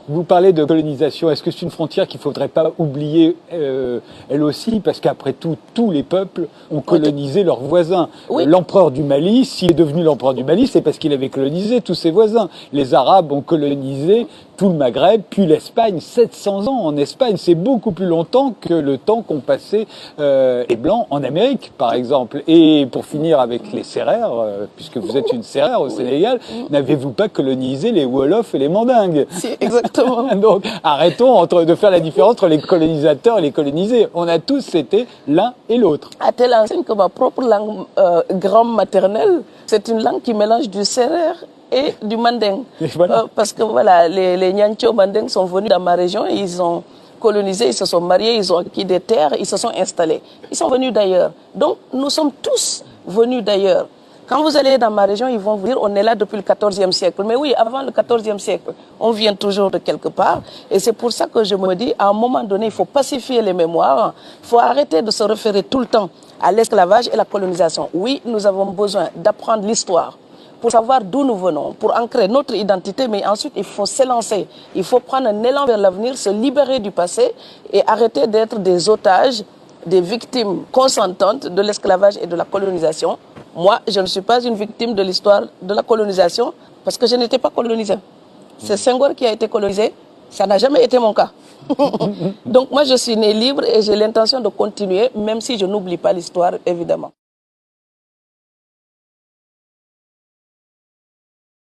Vous parlez de colonisation. Est-ce que c'est une frontière qu'il ne faudrait pas oublier elle aussi? Parce qu'après tout, tous les peuples ont colonisé leurs voisins. Oui. L'empereur du Mali, s'il est devenu l'empereur du Mali, c'est parce qu'il avait colonisé tous ses voisins. Les Arabes ont colonisé tout le Maghreb, puis l'Espagne. 700 ans en Espagne, c'est beaucoup plus longtemps que le temps qu'ont passé les Blancs en Amérique, par exemple. Et pour finir avec les Sérères, puisque vous êtes une Sérère au Sénégal, n'avez-vous pas colonisé les Wolofs et les Mandingues? Si, exactement. Donc, arrêtons de faire la différence entre les colonisateurs et les colonisés. On a tous été l'un et l'autre. À telle enseigne que ma propre langue grand-maternelle, c'est une langue qui mélange du sérère et du manding. Voilà. Parce que voilà, les Nyancho manding sont venus dans ma région, ils ont colonisé, ils se sont mariés, ils ont acquis des terres, ils se sont installés. Ils sont venus d'ailleurs. Donc, nous sommes tous venus d'ailleurs. Quand vous allez dans ma région, ils vont vous dire on est là depuis le XIVe siècle. Mais oui, avant le XIVe siècle, on vient toujours de quelque part. Et c'est pour ça que je me dis, à un moment donné, il faut pacifier les mémoires. Il faut arrêter de se référer tout le temps à l'esclavage et la colonisation. Oui, nous avons besoin d'apprendre l'histoire pour savoir d'où nous venons, pour ancrer notre identité, mais ensuite il faut s'élancer. Il faut prendre un élan vers l'avenir, se libérer du passé et arrêter d'être des otages, des victimes consentantes de l'esclavage et de la colonisation. Moi, je ne suis pas une victime de l'histoire de la colonisation parce que je n'étais pas colonisé. C'est Senghor qui a été colonisé, ça n'a jamais été mon cas. Donc moi, je suis né libre et j'ai l'intention de continuer, même si je n'oublie pas l'histoire, évidemment.